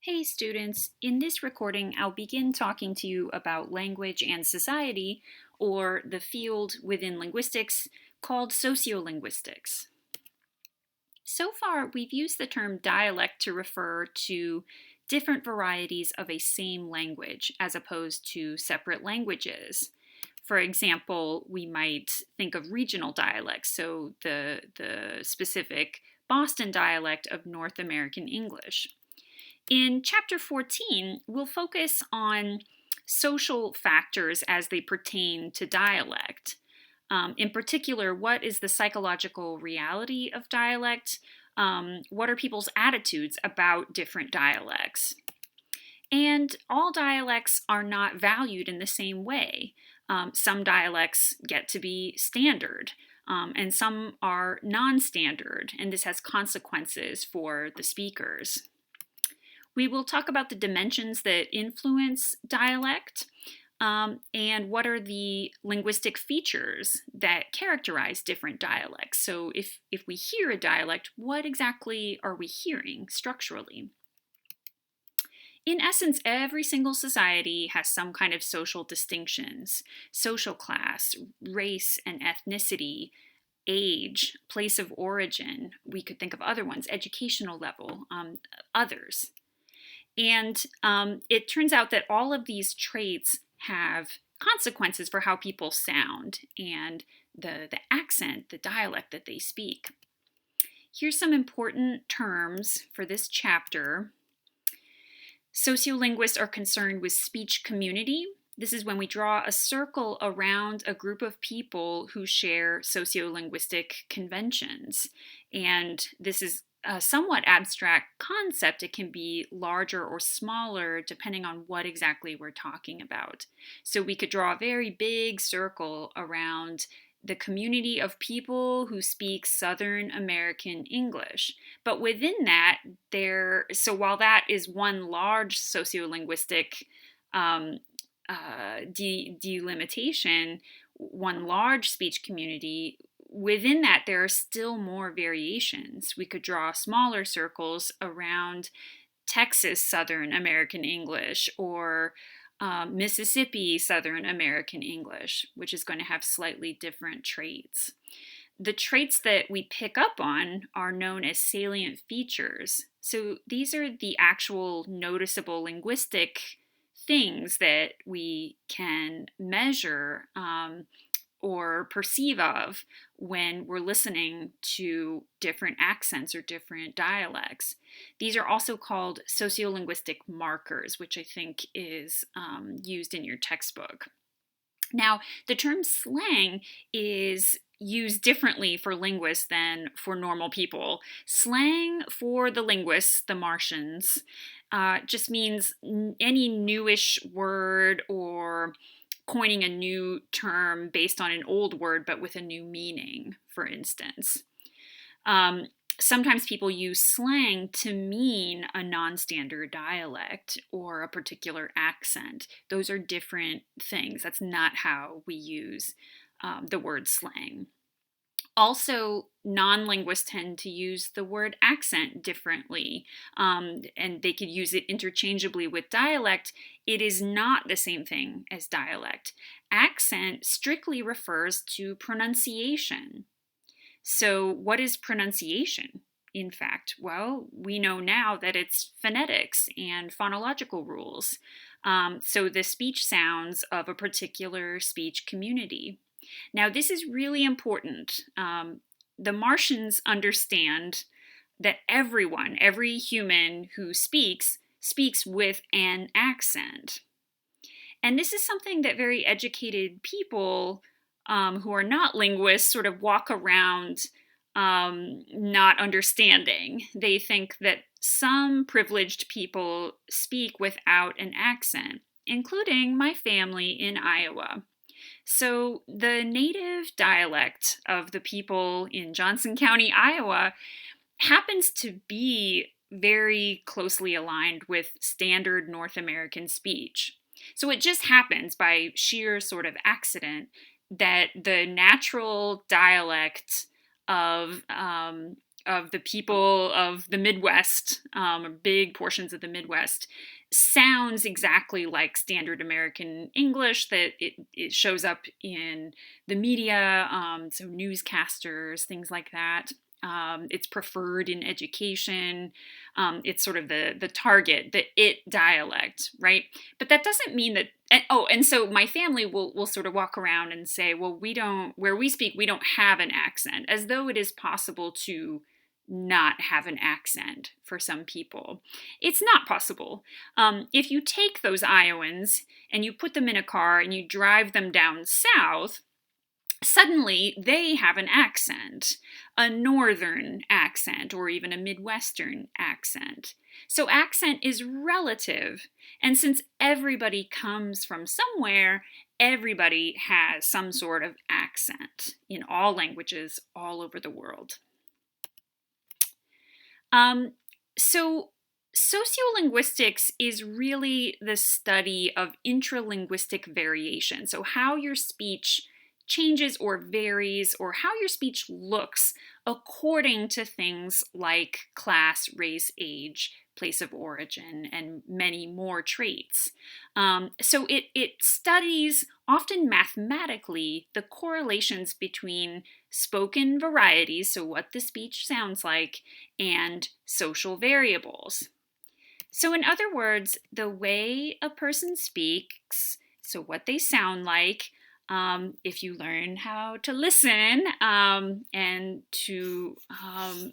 Hey students, in this recording I'll begin talking to you about language and society, or the field within linguistics called sociolinguistics. So far we've used the term dialect to refer to different varieties of a same language as opposed to separate languages. For example, we might think of regional dialects, so the specific Boston dialect of North American English. In Chapter 14, we'll focus on social factors as they pertain to dialect. In particular, what is the psychological reality of dialect? What are people's attitudes about different dialects? And all dialects are not valued in the same way. Some dialects get to be standard, and some are non-standard, and this has consequences for the speakers. We will talk about the dimensions that influence dialect, and what are the linguistic features that characterize different dialects. So if we hear a dialect, what exactly are we hearing structurally? In essence, every single society has some kind of social distinctions: social class, race and ethnicity, age, place of origin. We could think of other ones: educational level, others. And it turns out that all of these traits have consequences for how people sound and the accent, the dialect that they speak. Here's some important terms for this chapter. Sociolinguists are concerned with speech community. This is when we draw a circle around a group of people who share sociolinguistic conventions. And this is a somewhat abstract concept. It can be larger or smaller depending on what exactly we're talking about. So we could draw a very big circle around the community of people who speak Southern American English. But within that, so while that is one large sociolinguistic delimitation, one large speech community, within that there are still more variations. We could draw smaller circles around Texas Southern American English, or Mississippi Southern American English, which is going to have slightly different traits. The traits that we pick up on are known as salient features. So these are the actual noticeable linguistic things that we can measure or perceive of when we're listening to different accents or different dialects. These are also called sociolinguistic markers, which I think is used in your textbook. Now, the term slang is used differently for linguists than for normal people. Slang for the linguists, the Martians, just means any newish word or coining a new term based on an old word but with a new meaning, for instance. Sometimes people use slang to mean a non-standard dialect or a particular accent. Those are different things. That's not how we use the word slang. Also, non-linguists tend to use the word accent differently, and they could use it interchangeably with dialect. It is not the same thing as dialect. Accent strictly refers to pronunciation. So, what is pronunciation? In fact, well, we know now that it's phonetics and phonological rules. So, the speech sounds of a particular speech community. Now, this is really important. The Martians understand that everyone, every human who speaks with an accent. And this is something that very educated people who are not linguists sort of walk around not understanding. They think that some privileged people speak without an accent, including my family in Iowa. So the native dialect of the people in Johnson County, Iowa, happens to be very closely aligned with standard North American speech. So it just happens by sheer sort of accident that the natural dialect of of the people of the Midwest, big portions of the Midwest, sounds exactly like standard American English, that it shows up in the media, so newscasters, things like that. It's preferred in education. It's sort of the target, the it dialect, right? But that doesn't mean that. And so my family will sort of walk around and say, well, we don't, where we speak, we don't have an accent, as though it is possible to not have an accent for some people. It's not possible. If you take those Iowans and you put them in a car and you drive them down south, suddenly they have an accent, a northern accent, or even a Midwestern accent. So accent is relative, and since everybody comes from somewhere, everybody has some sort of accent in all languages all over the world. So sociolinguistics is really the study of intralinguistic variation. So how your speech changes or varies, or how your speech looks according to things like class, race, age, place of origin, and many more traits. So it studies, often mathematically, the correlations between spoken varieties, so what the speech sounds like, and social variables. So, in other words, the way a person speaks, so what they sound like, if you learn how to listen and to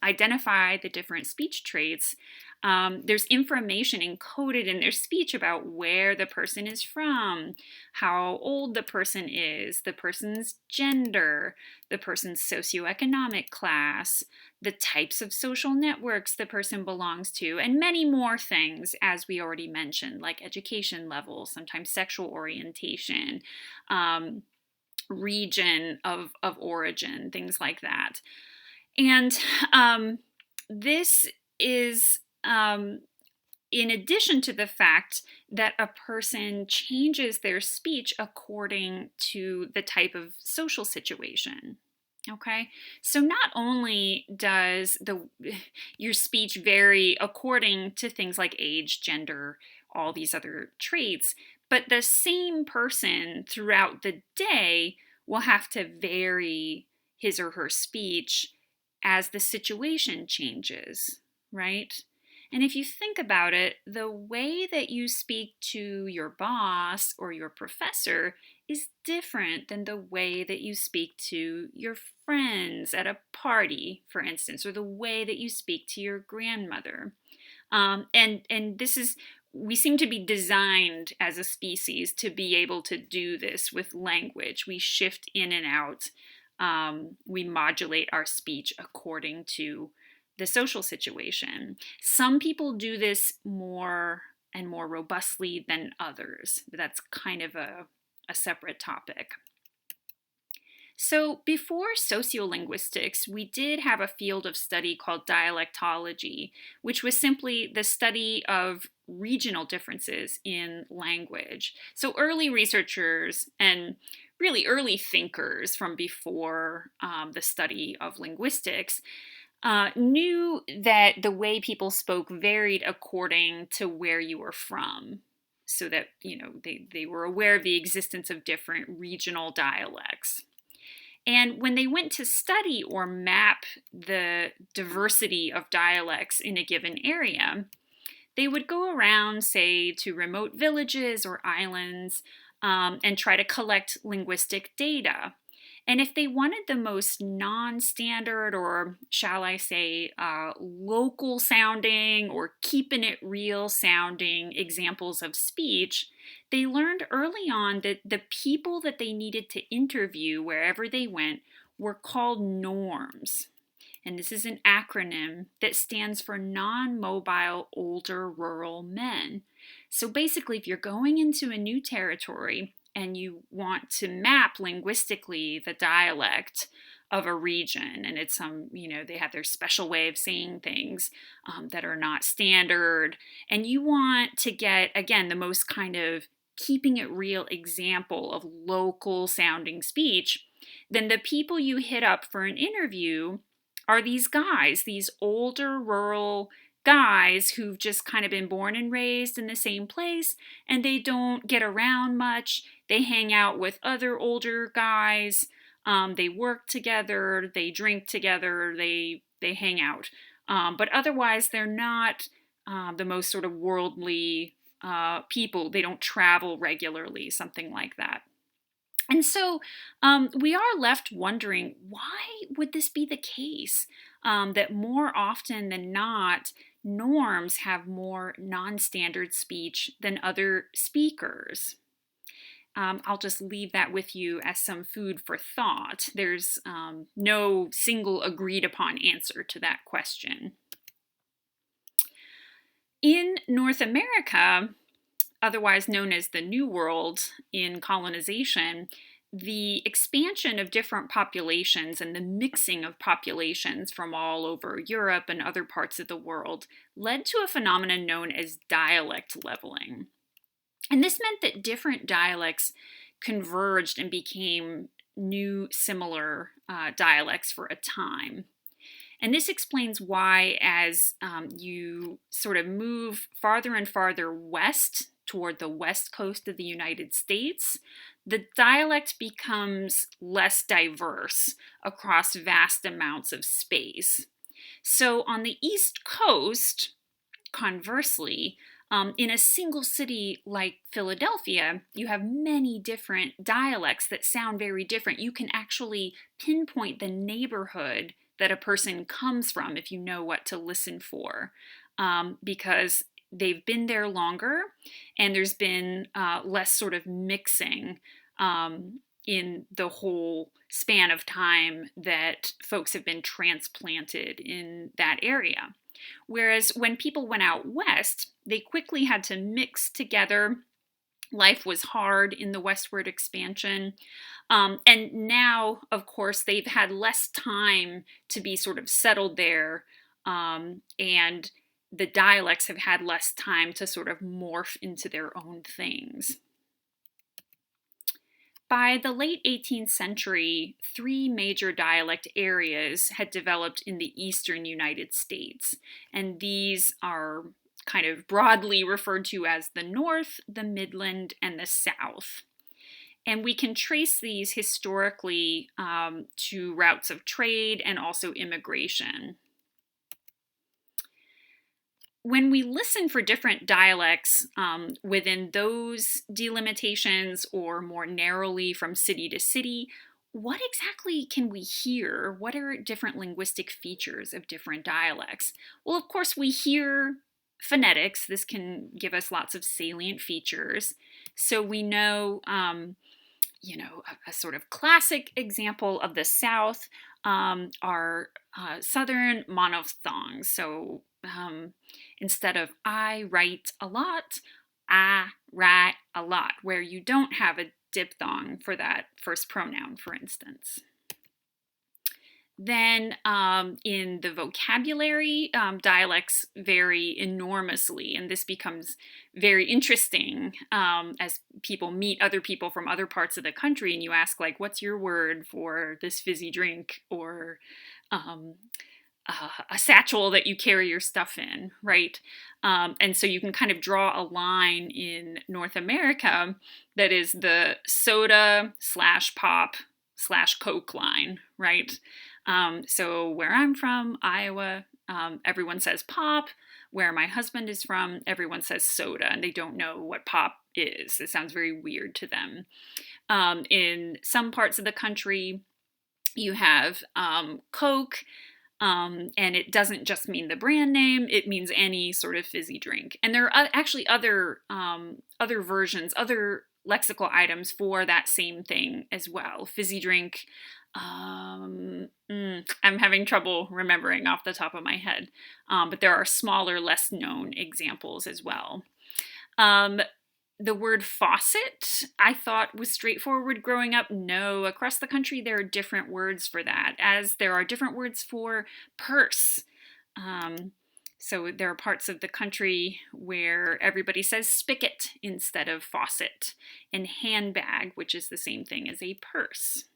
identify the different speech traits, there's information encoded in their speech about where the person is from, how old the person is, the person's gender, the person's socioeconomic class, the types of social networks the person belongs to, and many more things, as we already mentioned, like education level, sometimes sexual orientation, region of origin, things like that. And this is in addition to the fact that a person changes their speech according to the type of social situation. Okay, so not only does your speech vary according to things like age, gender, all these other traits, but the same person throughout the day will have to vary his or her speech as the situation changes, right? And if you think about it, the way that you speak to your boss or your professor is different than the way that you speak to your friends at a party, for instance, or the way that you speak to your grandmother. And this is, we seem to be designed as a species to be able to do this with language. We shift in and out. We modulate our speech according to the social situation. Some people do this more and more robustly than others. That's kind of a separate topic. So before sociolinguistics, we did have a field of study called dialectology, which was simply the study of regional differences in language. So early researchers and really early thinkers from before the study of linguistics knew that the way people spoke varied according to where you were from. So that, they were aware of the existence of different regional dialects. And when they went to study or map the diversity of dialects in a given area, they would go around, say, to remote villages or islands and try to collect linguistic data. And if they wanted the most non-standard, or shall I say, local sounding or keeping it real sounding examples of speech, they learned early on that the people that they needed to interview wherever they went were called norms. And this is an acronym that stands for non-mobile older rural men. So basically, if you're going into a new territory and you want to map linguistically the dialect of a region, and it's they have their special way of saying things that are not standard, and you want to get, again, the most kind of keeping it real example of local sounding speech, then the people you hit up for an interview are these guys, these older rural guys who've just kind of been born and raised in the same place, and they don't get around much. They hang out with other older guys. They work together. They drink together. They hang out. But otherwise, they're not the most sort of worldly people. They don't travel regularly, something like that. And so we are left wondering, why would this be the case? That more often than not, norms have more non-standard speech than other speakers. I'll just leave that with you as some food for thought. There's no single agreed upon answer to that question. In North America, otherwise known as the New World in colonization, the expansion of different populations and the mixing of populations from all over Europe and other parts of the world led to a phenomenon known as dialect leveling. And this meant that different dialects converged and became new similar dialects for a time. And this explains why, as you sort of move farther and farther west toward the west coast of the United States, the dialect becomes less diverse across vast amounts of space. So on the East Coast, conversely, in a single city like Philadelphia, you have many different dialects that sound very different. You can actually pinpoint the neighborhood that a person comes from if you know what to listen for, because they've been there longer and there's been less sort of mixing in the whole span of time that folks have been transplanted in that area. Whereas when people went out west, they quickly had to mix together. Life was hard in the westward expansion. And now, of course, they've had less time to be sort of settled there. And the dialects have had less time to sort of morph into their own things. By the late 18th century, 3 major dialect areas had developed in the eastern United States, and these are kind of broadly referred to as the North, the Midland, and the South. And we can trace these historically to routes of trade and also immigration. When we listen for different dialects within those delimitations or more narrowly from city to city, what exactly can we hear? What are different linguistic features of different dialects? Well, of course, we hear phonetics. This can give us lots of salient features. So we know, a sort of classic example of the South are Southern monophthongs. So instead of I write a lot, I write a lot, where you don't have a diphthong for that first pronoun, for instance. Then in the vocabulary, dialects vary enormously, and this becomes very interesting as people meet other people from other parts of the country, and you ask, like, what's your word for this fizzy drink, or a satchel that you carry your stuff in, right? And so you can kind of draw a line in North America that is the soda/pop/Coke line, right? So where I'm from, Iowa, everyone says pop. Where my husband is from, everyone says soda, and they don't know what pop is. It sounds very weird to them. In some parts of the country, you have Coke, and it doesn't just mean the brand name, it means any sort of fizzy drink. And there are actually other versions, other lexical items for that same thing as well. Fizzy drink, I'm having trouble remembering off the top of my head, but there are smaller, less known examples as well. The word faucet, I thought, was straightforward growing up. No, across the country there are different words for that, as there are different words for purse. So there are parts of the country where everybody says spigot instead of faucet, and handbag, which is the same thing as a purse.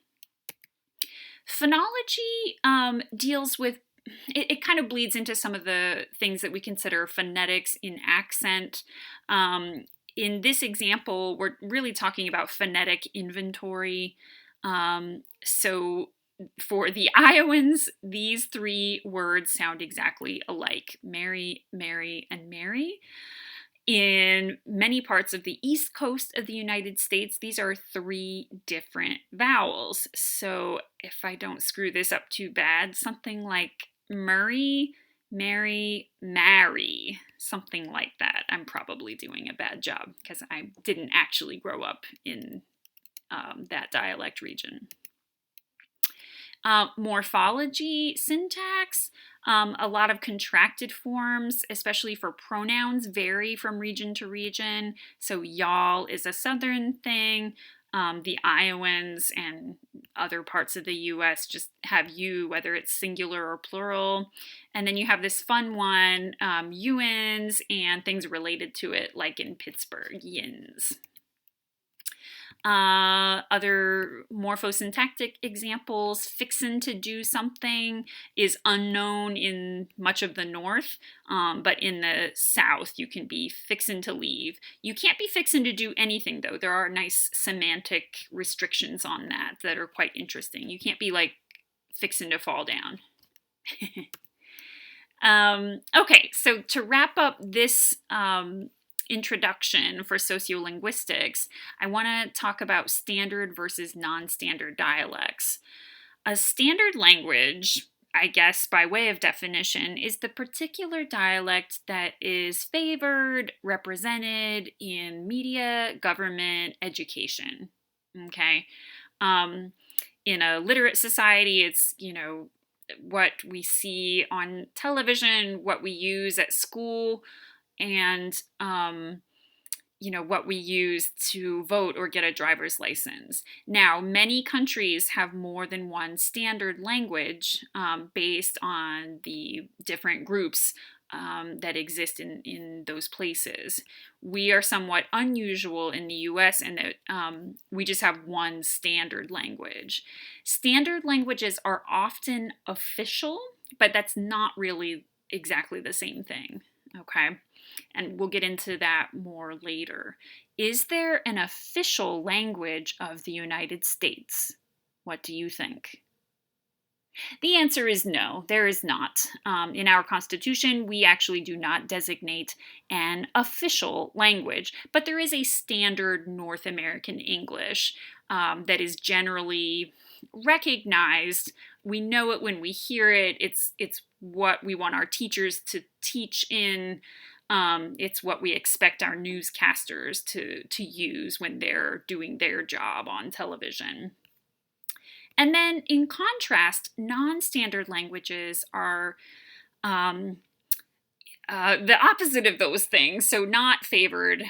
Phonology deals with it kind of bleeds into some of the things that we consider phonetics in accent. In this example, we're really talking about phonetic inventory. So for the Iowans, these three words sound exactly alike: Mary, Mary, and Mary. In many parts of the East Coast of the United States, these are three different vowels. So if I don't screw this up too bad, something like Murray, Mary, Marry, something like that. I'm probably doing a bad job because I didn't actually grow up in that dialect region. Morphology, syntax, a lot of contracted forms, especially for pronouns, vary from region to region. So y'all is a southern thing. The Iowans and other parts of the US just have you, whether it's singular or plural. And then you have this fun one, youans and things related to it, like in Pittsburgh, yins. Other morphosyntactic examples: fixin' to do something is unknown in much of the North, but in the South you can be fixin' to leave. You can't be fixin' to do anything, though. There are nice semantic restrictions on that are quite interesting. You can't be like fixin' to fall down. Okay, so to wrap up this introduction for sociolinguistics, I want to talk about standard versus non-standard dialects. A standard language, I guess by way of definition, is the particular dialect that is favored, represented in media, government, education. Okay? In a literate society, it's, what we see on television, what we use at school, and what we use to vote or get a driver's license. Now, many countries have more than one standard language based on the different groups that exist in those places. We are somewhat unusual in the US in that we just have one standard language. Standard languages are often official, but that's not really exactly the same thing, okay? And we'll get into that more later. Is there an official language of the United States? What do you think? The answer is no, there is not. In our Constitution, we actually do not designate an official language, but there is a standard North American English that is generally recognized. We know it when we hear it. It's what we want our teachers to teach in. It's what we expect our newscasters to use when they're doing their job on television. And then, in contrast, non-standard languages are the opposite of those things. So not favored,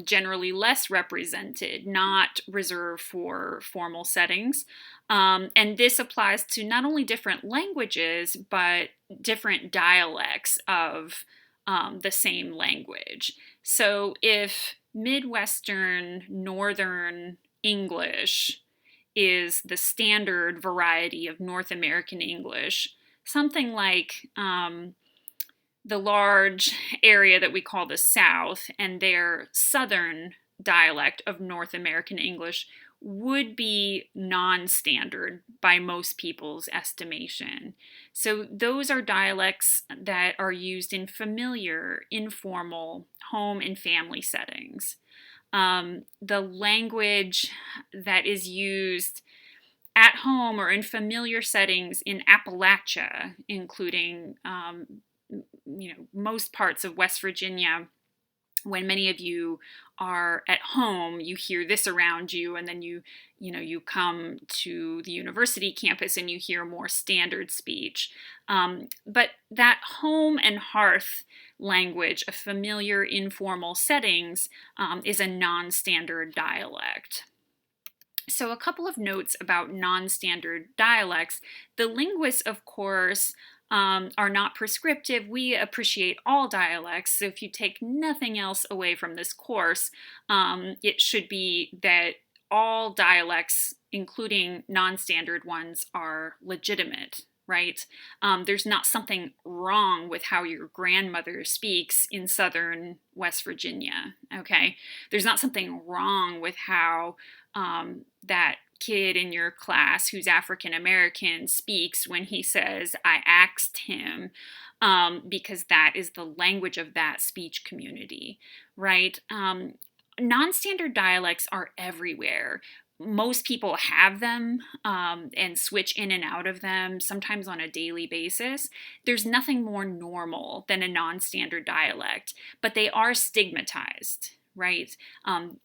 generally less represented, not reserved for formal settings. And this applies to not only different languages, but different dialects of the same language. So if Midwestern, Northern English is the standard variety of North American English, something like the large area that we call the South and their Southern dialect of North American English would be non-standard by most people's estimation. So those are dialects that are used in familiar, informal, home and family settings. The language that is used at home or in familiar settings in Appalachia, including most parts of West Virginia. When many of you are at home, you hear this around you, and then you come to the university campus and you hear more standard speech. But that home and hearth language of familiar, informal settings is a non-standard dialect. So a couple of notes about non-standard dialects. The linguists, of course, are not prescriptive. We appreciate all dialects. So if you take nothing else away from this course, it should be that all dialects, including non-standard ones, are legitimate, right? There's not something wrong with how your grandmother speaks in southern West Virginia, okay? There's not something wrong with how that kid in your class who's African American speaks when he says, I asked him, because that is the language of that speech community, right? Non-standard dialects are everywhere. Most people have them and switch in and out of them, sometimes on a daily basis. There's nothing more normal than a non-standard dialect, but they are stigmatized, right?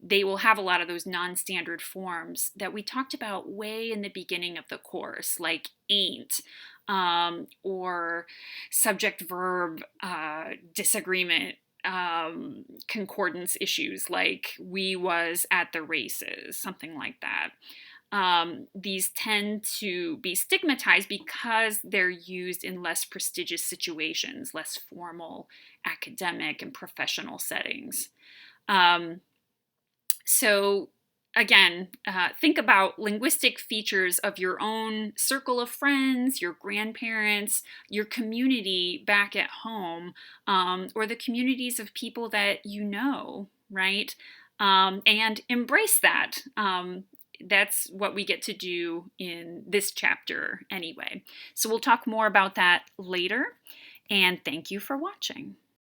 They will have a lot of those non-standard forms that we talked about way in the beginning of the course, like ain't, or subject verb disagreement, concordance issues like we was at the races, something like that. These tend to be stigmatized because they're used in less prestigious situations, less formal academic and professional settings. So again, think about linguistic features of your own circle of friends, your grandparents, your community back at home, or the communities of people that you know, right? And embrace that. That's what we get to do in this chapter anyway. So we'll talk more about that later, and thank you for watching.